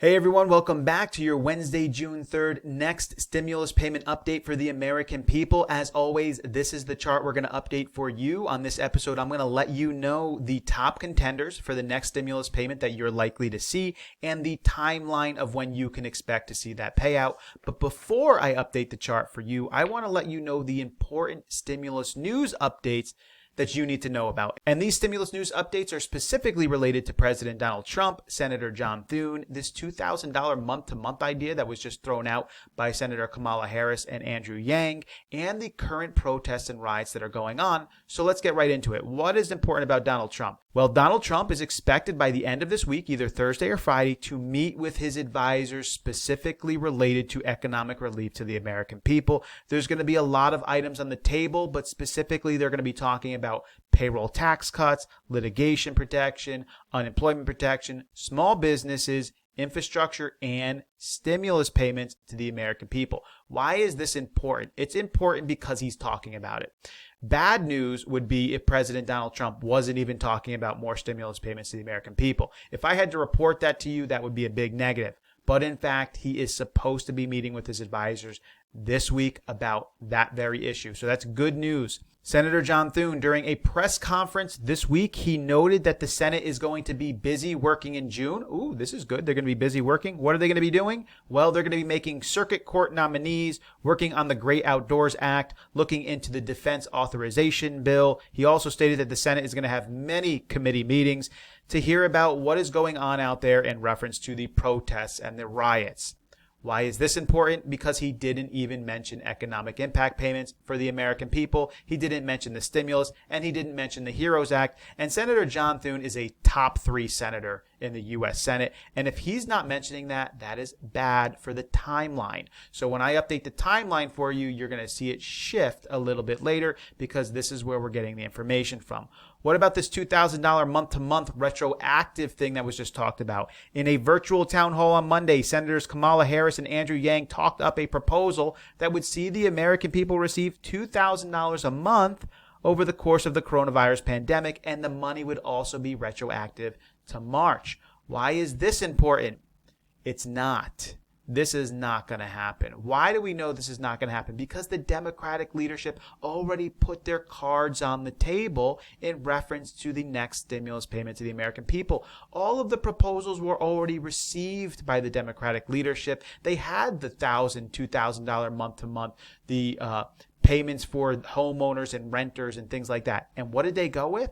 Hey everyone, welcome back to your Wednesday, June 3rd next stimulus payment update for the American people. As always, this is the chart we're going to update for you. On this episode, I'm going to let you know the top contenders for the next stimulus payment that you're likely to see and the timeline of when you can expect to see that payout. But before I update the chart for you, I want to let you know the important stimulus news updates that you need to know about. And these stimulus news updates are specifically related to President Donald Trump, Senator John Thune, this $2,000 month-to-month idea that was just thrown out by Senator Kamala Harris and Andrew Yang, and the current protests and riots that are going on. So let's get right into it. What is important about Donald Trump? Well, Donald Trump is expected by the end of this week, either Thursday or Friday, to meet with his advisors specifically related to economic relief to the American people. There's going to be a lot of items on the table, but specifically they're going to be talking about payroll tax cuts, litigation protection, unemployment protection, small businesses, infrastructure, and stimulus payments to the American people. Why is this important? It's important because he's talking about it. Bad news would be if President Donald Trump wasn't even talking about more stimulus payments to the American people. If I had to report that to you, that would be a big negative. But in fact, he is supposed to be meeting with his advisors this week about that very issue. So that's good news. Senator John Thune, during a press conference this week, he noted that the Senate is going to be busy working in June. Ooh, this is good. They're going to be busy working. What are they going to be doing? Well, they're going to be making circuit court nominees, working on the Great Outdoors Act, looking into the Defense Authorization Bill. He also stated that the Senate is going to have many committee meetings to hear about what is going on out there in reference to the protests and the riots. Why is this important? Because he didn't even mention economic impact payments for the American people. He didn't mention the stimulus, and he didn't mention the HEROES Act. And Senator John Thune is a top 3 senator in the U.S. Senate. And if he's not mentioning that, that is bad for the timeline. So when I update the timeline for you, you're going to see it shift a little bit later because this is where we're getting the information from. What about this $2,000 month-to-month retroactive thing that was just talked about? In a virtual town hall on Monday, Senators Kamala Harris and Andrew Yang talked up a proposal that would see the American people receive $2,000 a month over the course of the coronavirus pandemic, and the money would also be retroactive to March. Why is this important? It's not. This is not going to happen. Why do we know this is not going to happen? Because the Democratic leadership already put their cards on the table in reference to the next stimulus payment to the American people. All of the proposals were already received by the Democratic leadership. They had the $1,000, $2,000 month-to-month, the payments for homeowners and renters and things like that. And what did they go with?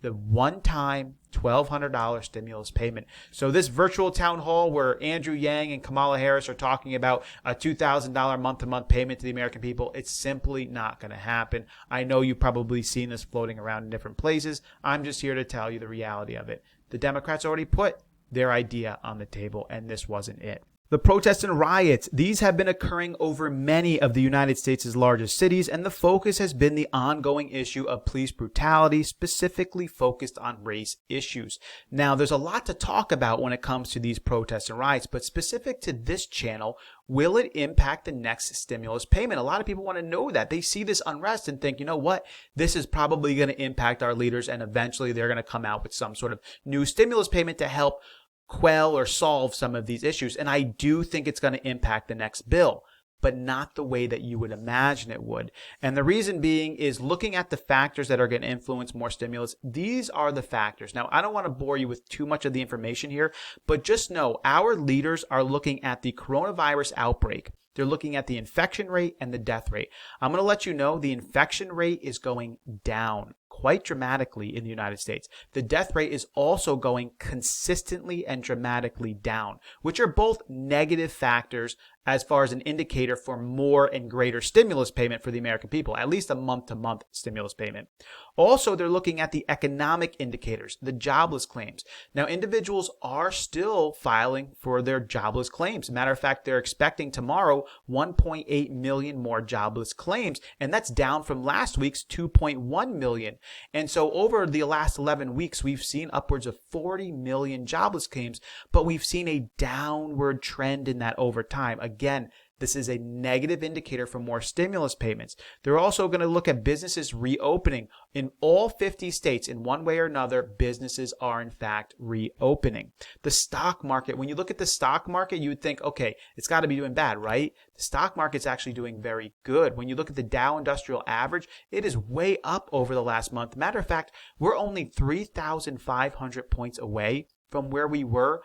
The one-time $1,200 stimulus payment. So this virtual town hall where Andrew Yang and Kamala Harris are talking about a $2,000 month-to-month payment to the American people, it's simply not going to happen. I know you've probably seen this floating around in different places. I'm just here to tell you the reality of it. The Democrats already put their idea on the table, and this wasn't it. The protests and riots, these have been occurring over many of the United States' largest cities, and the focus has been the ongoing issue of police brutality, specifically focused on race issues. Now, there's a lot to talk about when it comes to these protests and riots, but specific to this channel, will it impact the next stimulus payment? A lot of people want to know that. They see this unrest and think, you know what, this is probably going to impact our leaders, and eventually they're going to come out with some sort of new stimulus payment to help quell or solve some of these issues. And I do think it's going to impact the next bill, but not the way that you would imagine it would. And the reason being is looking at the factors that are going to influence more stimulus. These are the factors. Now, I don't want to bore you with too much of the information here, but just know our leaders are looking at the coronavirus outbreak. They're looking at the infection rate and the death rate. I'm going to let you know the infection rate is going down quite dramatically in the United States. The death rate is also going consistently and dramatically down, which are both negative factors as far as an indicator for more and greater stimulus payment for the American people, at least a month-to-month stimulus payment. Also, they're looking at the economic indicators, the jobless claims. Now, individuals are still filing for their jobless claims. Matter of fact, they're expecting tomorrow 1.8 million more jobless claims, and that's down from last week's 2.1 million. And so over the last 11 weeks, we've seen upwards of 40 million jobless claims, but we've seen a downward trend in that over time. Again, This is a negative indicator for more stimulus payments. They're also going to look at businesses reopening. In all 50 states, in one way or another, businesses are in fact reopening. The stock market, when you look at the stock market, you would think, okay, it's got to be doing bad, right? The stock market's actually doing very good. When you look at the Dow Industrial Average, it is way up over the last month. Matter of fact, we're only 3,500 points away from where we were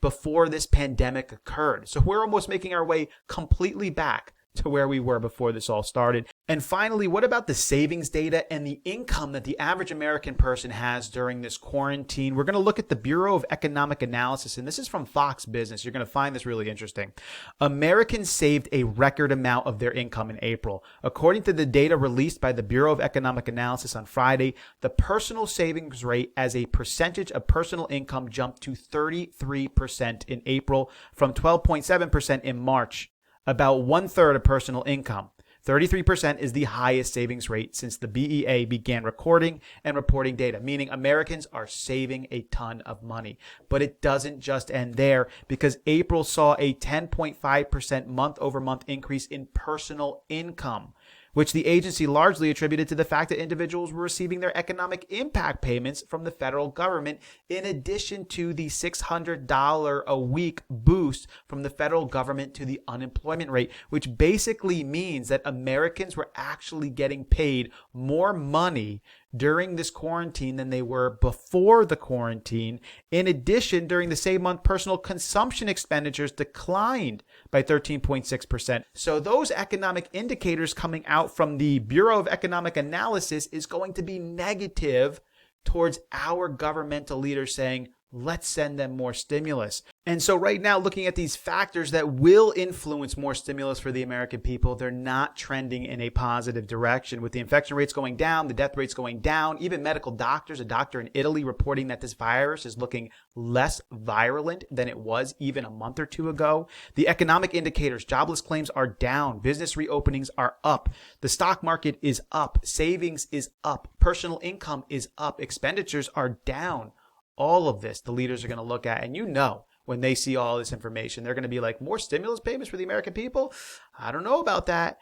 before this pandemic occurred. So we're almost making our way completely back to where we were before this all started. And finally, what about the savings data and the income that the average American person has during this quarantine? We're going to look at the Bureau of Economic Analysis, and this is from Fox Business. You're going to find this really interesting. Americans saved a record amount of their income in April. According to the data released by the Bureau of Economic Analysis on Friday, the personal savings rate as a percentage of personal income jumped to 33% in April from 12.7% in March. About 1/3 of personal income. 33% is the highest savings rate since the BEA began recording and reporting data, meaning Americans are saving a ton of money. But it doesn't just end there, because April saw a 10.5% month-over-month increase in personal income, which the agency largely attributed to the fact that individuals were receiving their economic impact payments from the federal government, in addition to the $600 a week boost from the federal government to the unemployment rate, which basically means that Americans were actually getting paid more money during this quarantine than they were before the quarantine. In addition, during the same month, personal consumption expenditures declined by 13.6%. So those economic indicators coming out from the Bureau of Economic Analysis is going to be negative towards our governmental leaders saying, let's send them more stimulus. And so right now, looking at these factors that will influence more stimulus for the American people, they're not trending in a positive direction. With the infection rates going down, the death rates going down, even medical doctors, a doctor in Italy reporting that this virus is looking less virulent than it was even a month or two ago. The economic indicators, jobless claims are down, business reopenings are up, the stock market is up, savings is up, personal income is up, expenditures are down. All of this, the leaders are going to look at, and when they see all this information, they're going to be like, more stimulus payments for the American people? I don't know about that.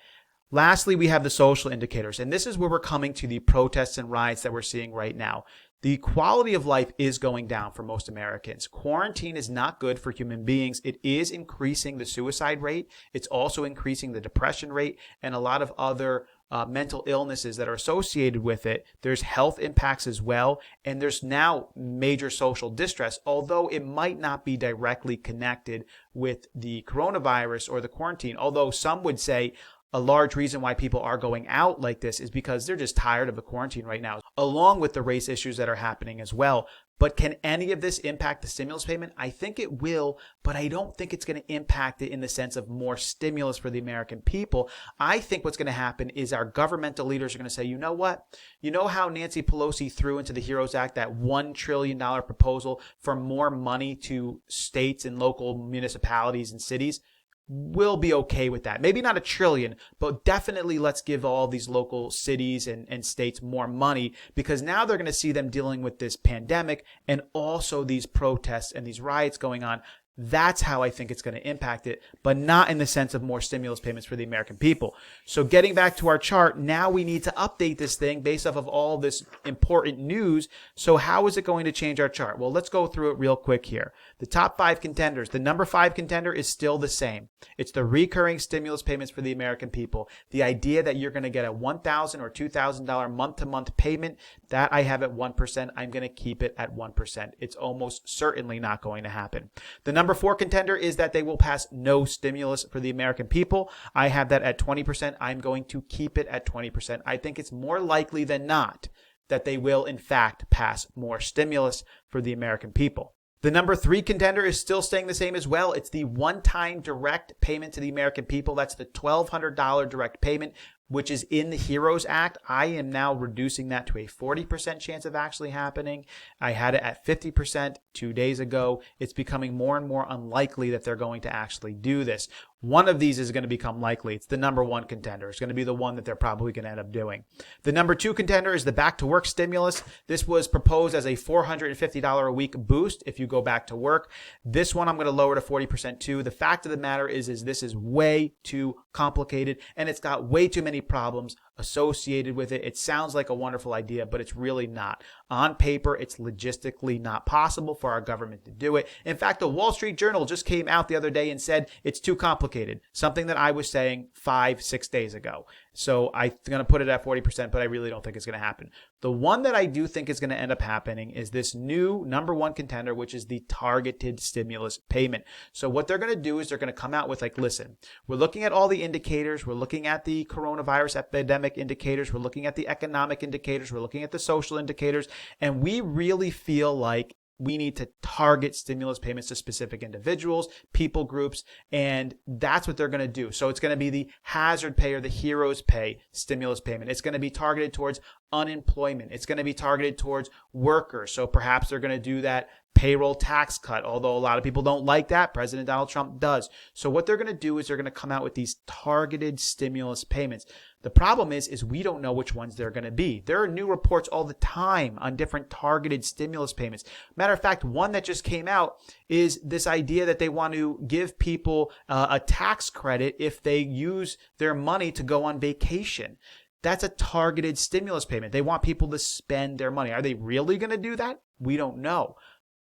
Lastly, we have the social indicators, and this is where we're coming to the protests and riots that we're seeing right now. The quality of life is going down for most Americans. Quarantine is not good for human beings. It is increasing the suicide rate. It's also increasing the depression rate and a lot of other mental illnesses that are associated with it. There's health impacts as well. And there's now major social distress, although it might not be directly connected with the coronavirus or the quarantine. Although some would say a large reason why people are going out like this is because they're just tired of the quarantine right now, along with the race issues that are happening as well. But can any of this impact the stimulus payment? I think it will, but I don't think it's going to impact it in the sense of more stimulus for the American people. I think what's going to happen is our governmental leaders are going to say, you know what? You know how Nancy Pelosi threw into the HEROES Act that $1 trillion proposal for more money to states and local municipalities and cities? We'll be okay with that. Maybe not $1 trillion, but definitely let's give all these local cities and states more money, because now they're going to see them dealing with this pandemic and also these protests and these riots going on. That's how I think it's going to impact it, but not in the sense of more stimulus payments for the American people. So getting back to our chart, now we need to update this thing based off of all this important news. So how is it going to change our chart? Well, let's go through it real quick here. The top 5 contenders. The number 5 contender is still the same. It's the recurring stimulus payments for the American people. The idea that you're going to get a $1,000 or $2,000 month-to-month payment, that I have at 1%. I'm going to keep it at 1%. It's almost certainly not going to happen. The number 4 contender is that they will pass no stimulus for the American people. I have that at 20%. I'm going to keep it at 20%. I think it's more likely than not that they will, in fact, pass more stimulus for the American people. The number 3 contender is still staying the same as well. It's the one-time direct payment to the American people. That's the $1,200 direct payment. which is in the HEROES Act, I am now reducing that to a 40% chance of actually happening. I had it at 50% 2 days ago. It's becoming more and more unlikely that they're going to actually do this. One of these is going to become likely. It's the number one contender. It's going to be the one that they're probably going to end up doing. The number two contender is the back to work stimulus. This was proposed as a $450 a week boost if you go back to work. This one I'm going to lower to 40% too. The fact of the matter is this is way too complicated and it's got way too many problems associated with it. It sounds like a wonderful idea, but it's really not. On paper, it's logistically not possible for our government to do it. In fact, the Wall Street Journal just came out the other day and said it's too complicated, something that I was saying 5-6 days ago. So I'm going to put it at 40%, but I really don't think it's going to happen. The one that I do think is going to end up happening is this new number one contender, which is the targeted stimulus payment. So what they're going to do is they're going to come out with like, listen, we're looking at all the indicators. We're looking at the coronavirus epidemic indicators. We're looking at the economic indicators. We're looking at the social indicators. And we really feel like we need to target stimulus payments to specific individuals, people groups, and that's what they're going to do. So it's going to be the hazard pay or the heroes pay stimulus payment. It's going to be targeted towards unemployment. It's going to be targeted towards workers. So perhaps they're going to do that payroll tax cut, although a lot of people don't like that. President Donald Trump does. So what they're going to do is they're going to come out with these targeted stimulus payments. The problem is we don't know which ones they're going to be. There are new reports all the time on different targeted stimulus payments. Matter of fact, one that just came out is this idea that they want to give people a tax credit if they use their money to go on vacation. That's a targeted stimulus payment. They want people to spend their money. Are they really going to do that? We don't know.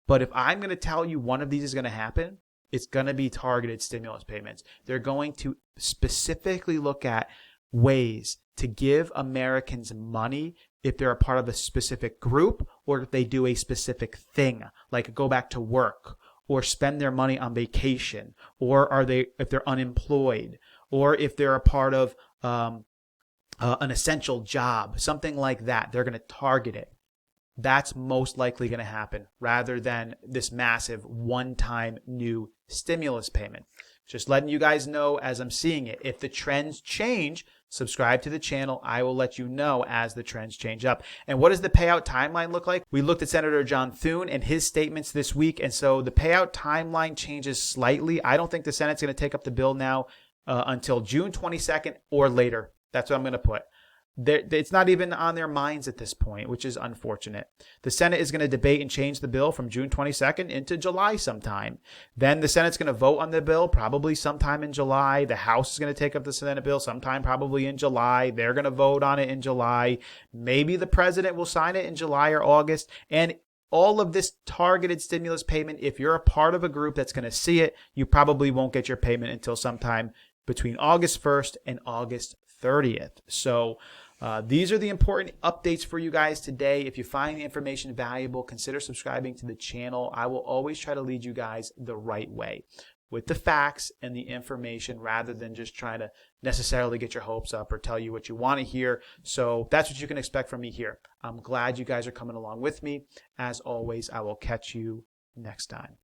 But if I'm going to tell you one of these is going to happen, it's going to be targeted stimulus payments. They're going to specifically look at ways to give Americans money if they're a part of a specific group or if they do a specific thing, like go back to work or spend their money on vacation, or if they're unemployed, or if they're a part of an essential job, something like that. They're going to target it. That's most likely going to happen rather than this massive one-time new stimulus payment. Just letting you guys know as I'm seeing it. If the trends change, subscribe to the channel. I will let you know as the trends change up. And what does the payout timeline look like? We looked at Senator John Thune and his statements this week. And so the payout timeline changes slightly. I don't think the Senate's going to take up the bill now until June 22nd or later. That's what I'm going to put. It's not even on their minds at this point, which is unfortunate. The Senate is going to debate and change the bill from June 22nd into July sometime. Then the Senate's going to vote on the bill probably sometime in July. The House is going to take up the Senate bill sometime probably in July. They're going to vote on it in July. Maybe the president will sign it in July or August. And all of this targeted stimulus payment, if you're a part of a group that's going to see it, you probably won't get your payment until sometime between August 1st and August 30th. So these are the important updates for you guys today. If you find the information valuable, consider subscribing to the channel. I will always try to lead you guys the right way with the facts and the information rather than just trying to necessarily get your hopes up or tell you what you want to hear. So that's what you can expect from me here. I'm glad you guys are coming along with me. As always, I will catch you next time.